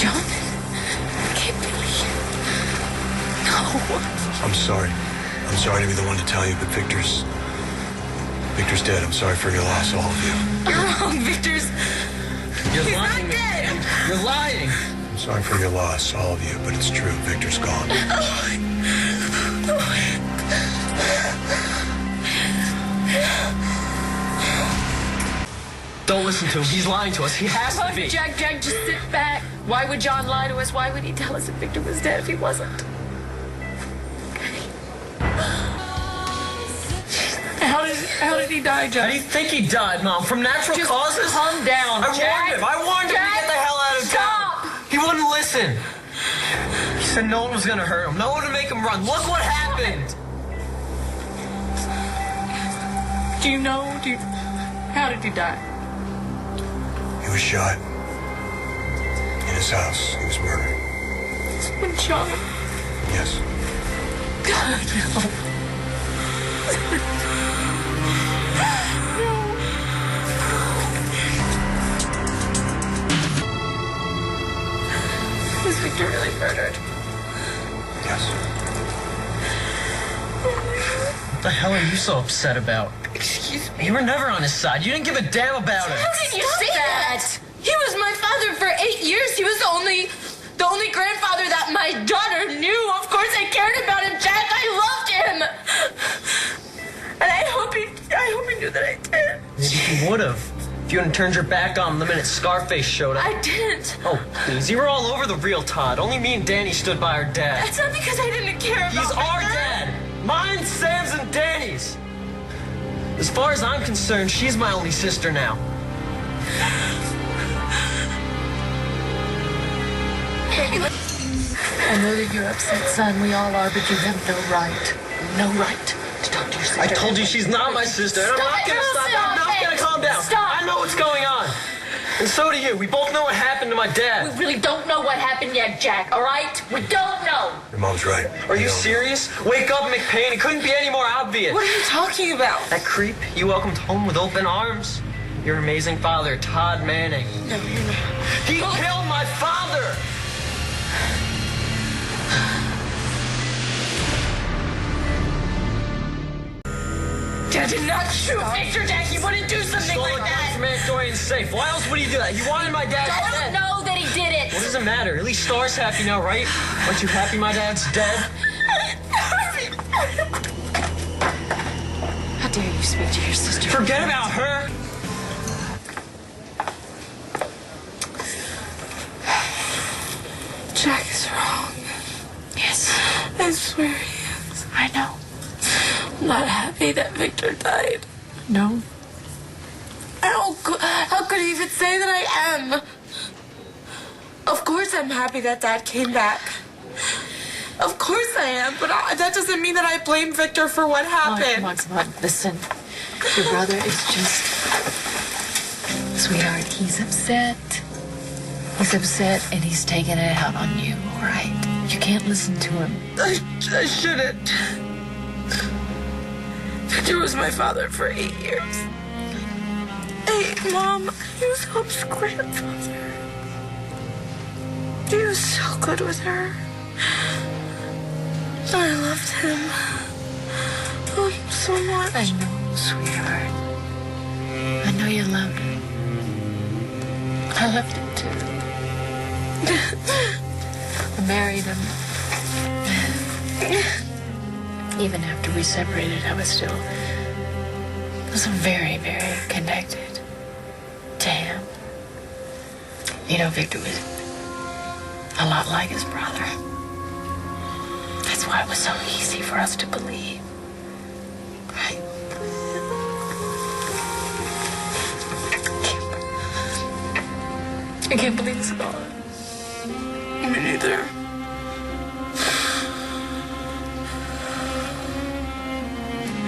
John, I can't believe it. No. I'm sorry. I'm sorry to be the one to tell you, but Victor's dead. I'm sorry for your loss, all of you. You're wrong, Victor's... You're He's lying. not dead. You're lying. I'm sorry for your loss, all of you, but it's true. Victor's gone. Don't listen to him. He's lying to us. He has to be. Jack, just sit back. Why would John lie to us? Why would he tell us that Victor was dead if he wasn't? How did he die, Jack? How do you think he died, Mom? From natural causes? Calm down, Jack. I warned him to get the hell out of town. He wouldn't listen. He said no one was going to hurt him. No one would make him run. Look what happened. Do you know? How did he die? He was shot. In his house. He was murdered. Someone shot him? Yes. God, no. Was Victor really murdered? Yes. What the hell are you so upset about? Excuse me? You were never on his side. You didn't give a damn about him. How can you say that? He was my father for 8 years. He was the only grandfather that my daughter knew. Of course I cared about him, Jack. I loved him. And I hope he knew that I did. Maybe he would have. If you hadn't turned your back on him the minute Scarface showed up. I didn't. Oh, please. You were all over the real Todd. Only me and Danny stood by our dad. That's not because I didn't care about He's our dad. Mine, Sam's, and Danny's. As far as I'm concerned, she's my only sister now. I know that you're upset, son. We all are, but you have no right to talk to your sister. I told you she's not my sister, and I'm not gonna stop. I'm not gonna calm down. Stop. I know what's going on. And so do you. We both know what happened to my dad. We really don't know what happened yet, Jack, all right? We don't know. Your mom's right. Are you serious? Wake up, McPain. It couldn't be any more obvious. What are you talking about? That creep you welcomed home with open arms. Your amazing father, Todd Manning. No, you're not. He killed my father! Dad did not shoot Victor, Jack. He wouldn't do something Stole like a gun that. from Aunt Dorian's safe. Why else would he do that? He wanted my dad I dead. don't know that he did it. What does it matter? At least Star's happy now, right? Aren't you happy my dad's dead? How dare you speak to your sister? Forget about her. Jack is wrong. Yes. I swear he is. I know. I'm not happy that Victor died. No. How could he even say that I am? Of course I'm happy that Dad came back. Of course I am, but that doesn't mean that I blame Victor for what happened. Come on. Listen, your brother is just... Sweetheart, he's upset. He's upset and he's taking it out on you, all right? You can't listen to him. I shouldn't. Victor was my father for 8 years. Hey, Mom, he was Hope's grandfather. He was so good with her. I loved him. So much. I know, sweetheart. I know you loved him. I loved him too. I married him. Even after we separated, I was very, very connected to him. You know, Victor was a lot like his brother. That's why it was so easy for us to believe. Right? I can't believe it's gone. Me neither.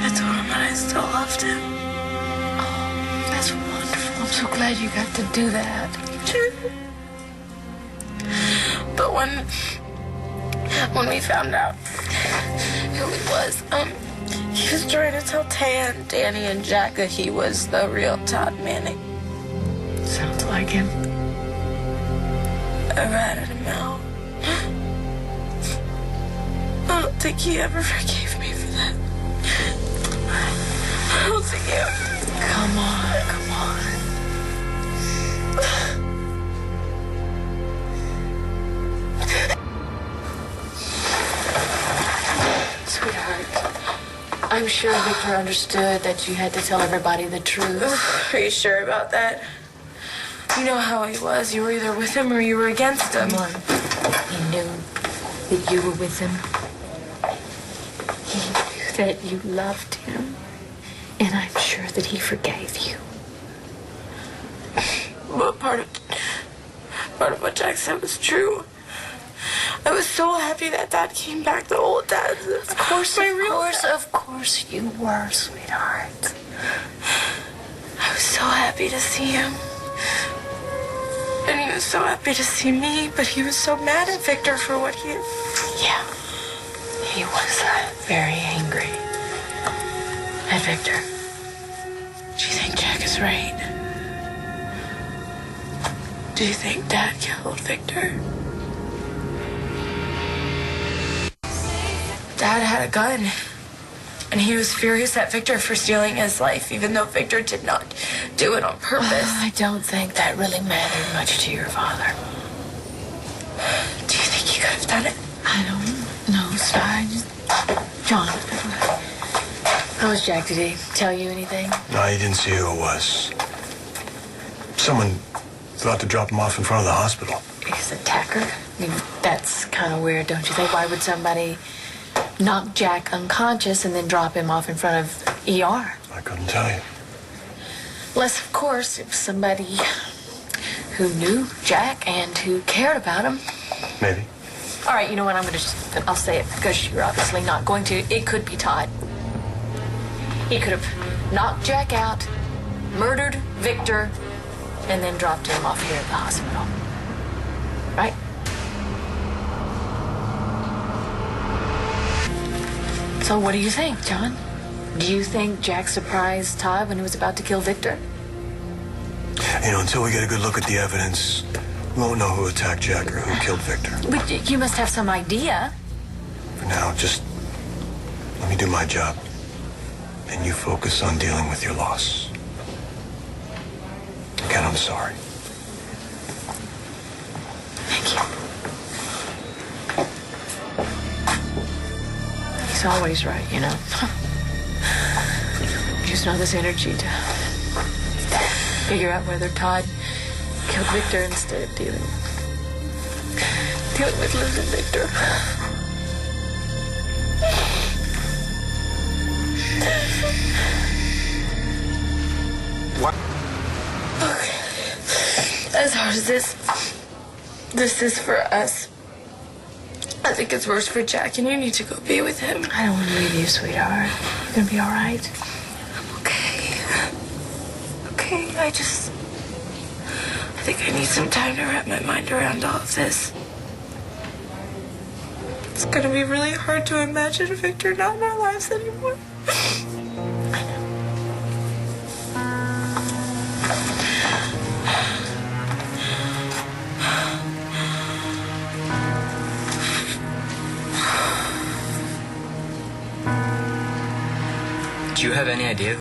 I told him that I still loved him. Oh, that's wonderful. I'm so glad you got to do that. But when we found out who he was, he was trying to tell Tan, Danny, and Jack that he was the real Todd Manning. Sounds like him. I ratted him out. I don't think he ever forgave me for that. I don't think he ever. Come on, come on. Sweetheart, I'm sure Victor understood that you had to tell everybody the truth. Are you sure about that? You know how he was. You were either with him or you were against him. Come on. He knew that you were with him. He knew that you loved him. And I'm sure that he forgave you. But part of what Jack said was true. I was so happy that Dad came back, the old Dad. Of course you were, sweetheart. I was so happy to see him. And he was so happy to see me, but he was so mad at Victor for what he had. Yeah. He was very angry at Victor. Do you think Jack is right? Do you think Dad killed Victor? Dad had a gun, and he was furious at Victor for stealing his life, even though Victor did not do it on purpose. I don't think that really mattered much to your father. Do you think he could have done it? I don't know, Starr. John, how was Jack? Did he tell you anything? No, he didn't see who it was. Someone thought to drop him off in front of the hospital. His attacker? I mean, that's kind of weird, don't you think? Why would somebody knock Jack unconscious and then drop him off in front of ER? I couldn't tell you. Unless, of course, it was somebody who knew Jack and who cared about him. Maybe. All right, you know what? I'll say it because you're obviously not going to. It could be Todd. He could have knocked Jack out, murdered Victor, and then dropped him off here at the hospital. Right? So what do you think, John? Do you think Jack surprised Todd when he was about to kill Victor? You know, until we get a good look at the evidence, we won't know who attacked Jack or who killed Victor. But you must have some idea. For now, just let me do my job. And you focus on dealing with your loss. Again, I'm sorry. Thank you. He's always right, you know. Just all this energy to figure out whether Todd killed Victor instead of dealing with losing Victor. What? As hard as this is for us, I think it's worse for Jack, and you need to go be with him. I don't want to leave you, sweetheart. You're gonna be all right. I'm okay. Okay, I think I need some time to wrap my mind around all of this. It's gonna be really hard to imagine Victor not in our lives anymore. I know. Do you have any idea